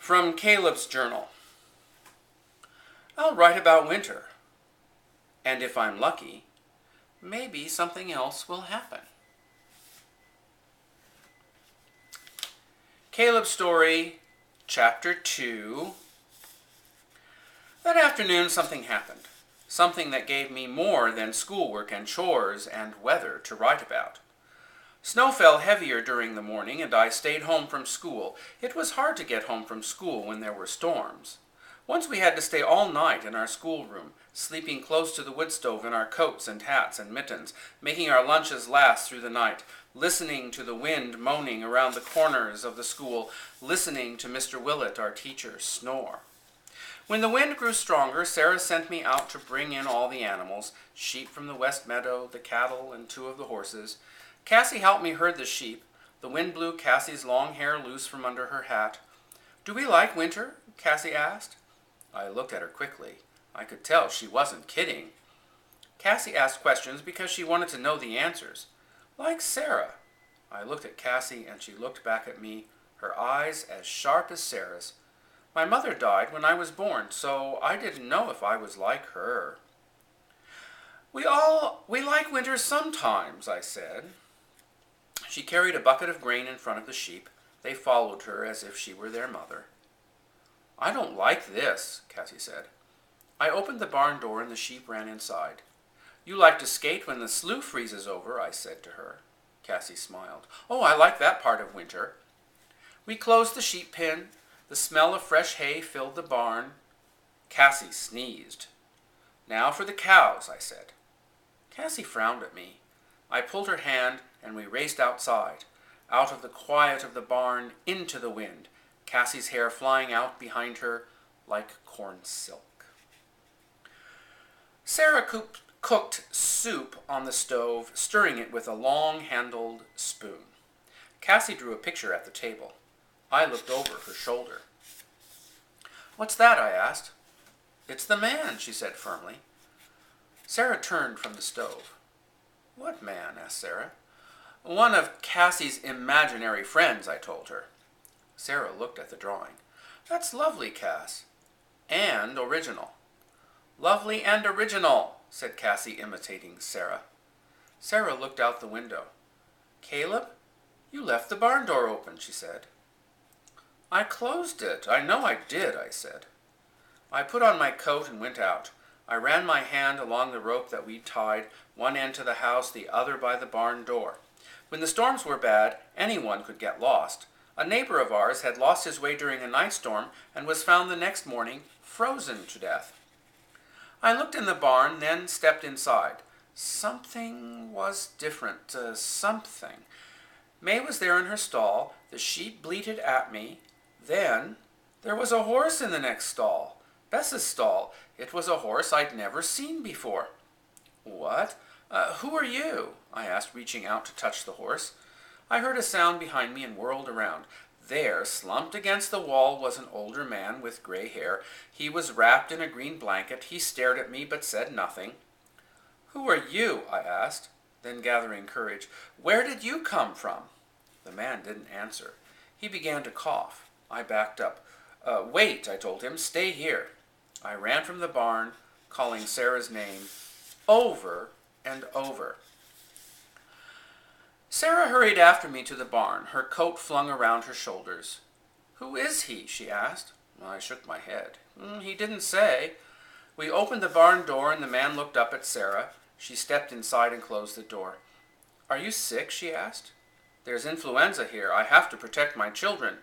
From Caleb's journal. I'll write about winter, and if I'm lucky, maybe something else will happen. Caleb's story, chapter 2. That afternoon something happened. Something that gave me more than schoolwork and chores and weather to write about. Snow fell heavier during the morning, and I stayed home from school. It was hard to get home from school when there were storms. Once we had to stay all night in our schoolroom, sleeping close to the wood stove in our coats and hats and mittens, making our lunches last through the night, listening to the wind moaning around the corners of the school, listening to Mr. Willett, our teacher, snore. When the wind grew stronger, Sarah sent me out to bring in all the animals, sheep from the west meadow, the cattle, and 2 of the horses. Cassie helped me herd the sheep. The wind blew Cassie's long hair loose from under her hat. "Do we like winter?" Cassie asked. I looked at her quickly. I could tell she wasn't kidding. Cassie asked questions because she wanted to know the answers. Like Sarah. I looked at Cassie and she looked back at me, her eyes as sharp as Sarah's. My mother died when I was born, so I didn't know if I was like her. We like winter sometimes," I said. She carried a bucket of grain in front of the sheep. They followed her as if she were their mother. "I don't like this," Cassie said. I opened the barn door and the sheep ran inside. "You like to skate when the slough freezes over," I said to her. Cassie smiled. "Oh, I like that part of winter." We closed the sheep pen. The smell of fresh hay filled the barn. Cassie sneezed. "Now for the cows," I said. Cassie frowned at me. I pulled her hand and we raced outside, out of the quiet of the barn, into the wind, Cassie's hair flying out behind her like corn silk. Sarah cooked soup on the stove, stirring it with a long-handled spoon. Cassie drew a picture at the table. I looked over her shoulder. "What's that?" I asked. "It's the man," she said firmly. Sarah turned from the stove. "What man?" asked Sarah. "One of Cassie's imaginary friends," I told her. Sarah looked at the drawing. "That's lovely, Cass. And original." "Lovely and original," said Cassie, imitating Sarah. Sarah looked out the window. "Caleb, you left the barn door open," she said. "I closed it. I know I did," I said. I put on my coat and went out. I ran my hand along the rope that we'd tied, one end to the house, the other by the barn door. When the storms were bad, anyone could get lost. A neighbor of ours had lost his way during a night storm and was found the next morning frozen to death. I looked in the barn, then stepped inside. Something was different. Something. May was there in her stall. The sheep bleated at me. Then there was a horse in the next stall. Bess's stall. It was a horse I'd never seen before. "What? Who are you?" I asked, reaching out to touch the horse. I heard a sound behind me and whirled around. There, slumped against the wall, was an older man with gray hair. He was wrapped in a green blanket. He stared at me but said nothing. "Who are you?" I asked. Then, gathering courage, "Where did you come from?" The man didn't answer. He began to cough. I backed up. "Wait," I told him. "Stay here." I ran from the barn, calling Sarah's name over and over. Sarah hurried after me to the barn, her coat flung around her shoulders. "Who is he?" she asked. I shook my head. "He didn't say." We opened the barn door and the man looked up at Sarah. She stepped inside and closed the door. "Are you sick?" she asked. "There's influenza here. I have to protect my children."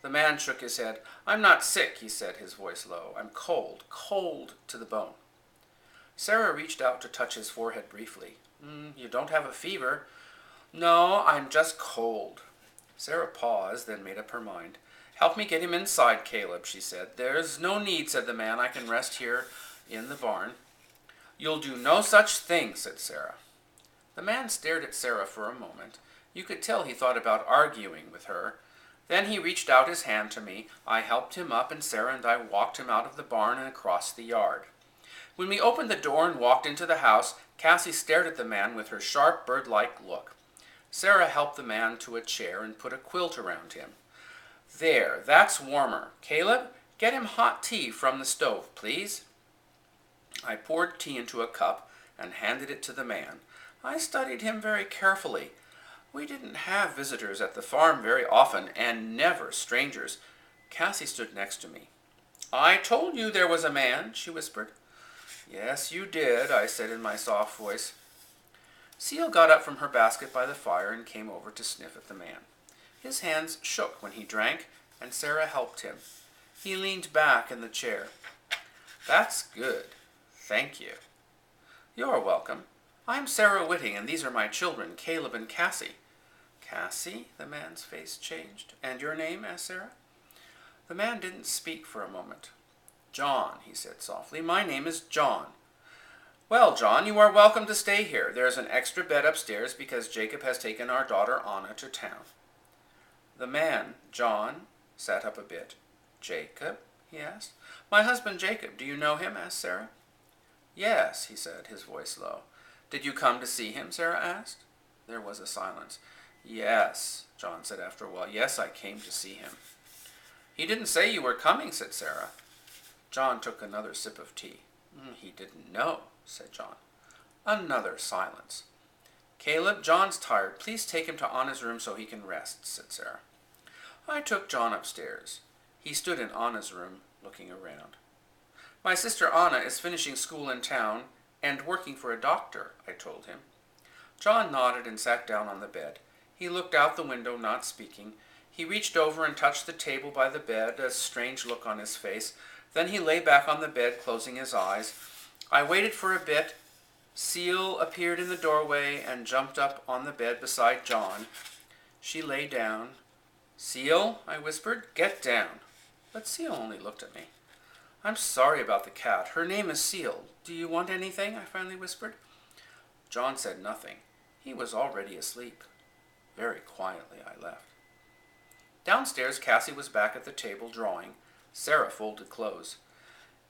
The man shook his head. "I'm not sick," he said, his voice low. "I'm cold to the bone." Sarah reached out to touch his forehead briefly. "You don't have a fever." "No, I'm just cold." Sarah paused, then made up her mind. "Help me get him inside, Caleb," she said. "There's no need," said the man. "I can rest here in the barn." "You'll do no such thing," said Sarah. The man stared at Sarah for a moment. You could tell he thought about arguing with her. Then he reached out his hand to me. I helped him up, and Sarah and I walked him out of the barn and across the yard. When we opened the door and walked into the house, Cassie stared at the man with her sharp, bird-like look. Sarah helped the man to a chair and put a quilt around him. There, that's warmer. Caleb, get him hot tea from the stove, please. I poured tea into a cup and handed it to the man. I studied him very carefully. We didn't have visitors at the farm very often, and never strangers. Cassie stood next to me. I told you there was a man, she whispered. Yes, you did, I said in my soft voice. Seal got up from her basket by the fire and came over to sniff at the man. His hands shook when he drank, and Sarah helped him. He leaned back in the chair. That's good. Thank you. You're welcome. I'm Sarah Whitting, and these are my children, Caleb and Cassie. Cassie? The man's face changed. And your name? Asked Sarah. The man didn't speak for a moment. John, he said softly. My name is John. Well, John, you are welcome to stay here. There's an extra bed upstairs because Jacob has taken our daughter Anna to town. The man, John, sat up a bit. Jacob? He asked. My husband Jacob. Do you know him? Asked Sarah. Yes, he said, his voice low. Did you come to see him? Sarah asked. There was a silence. Yes, John said after a while. Yes, I came to see him. He didn't say you were coming, said Sarah. John took another sip of tea. He didn't know, said John. Another silence. Caleb, John's tired. Please take him to Anna's room so he can rest, said Sarah. I took John upstairs. He stood in Anna's room, looking around. My sister Anna is finishing school in town and working for a doctor, I told him. John nodded and sat down on the bed. He looked out the window, not speaking. He reached over and touched the table by the bed, a strange look on his face. Then he lay back on the bed, closing his eyes. I waited for a bit. Seal appeared in the doorway and jumped up on the bed beside John. She lay down. Seal, I whispered, get down. But Seal only looked at me. I'm sorry about the cat. Her name is Seal. Do you want anything? I finally whispered. John said nothing. He was already asleep. Very quietly I left. Downstairs, Cassie was back at the table drawing. Sarah folded clothes.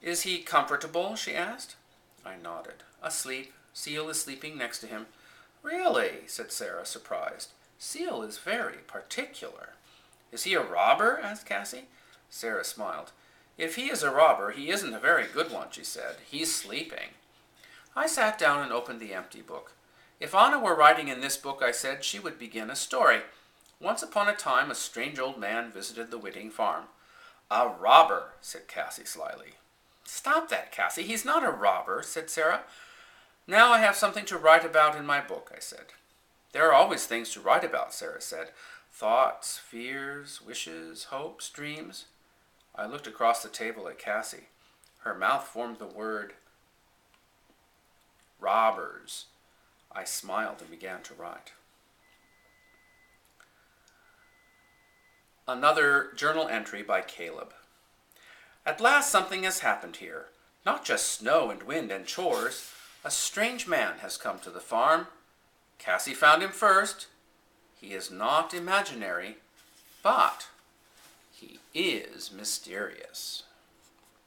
Is he comfortable? She asked. I nodded. Asleep. Seal is sleeping next to him. Really? Said Sarah, surprised. Seal is very particular. Is he a robber? Asked Cassie. Sarah smiled. If he is a robber, he isn't a very good one, she said. He's sleeping. I sat down and opened the empty book. If Anna were writing in this book, I said, she would begin a story. Once upon a time, a strange old man visited the Whitting farm. A robber, said Cassie slyly. Stop that, Cassie. He's not a robber, said Sarah. Now I have something to write about in my book, I said. There are always things to write about, Sarah said. Thoughts, fears, wishes, hopes, dreams. I looked across the table at Cassie. Her mouth formed the word robbers. I smiled and began to write. Another journal entry by Caleb. At last something has happened here. Not just snow and wind and chores. A strange man has come to the farm. Cassie found him first. He is not imaginary, but he is mysterious.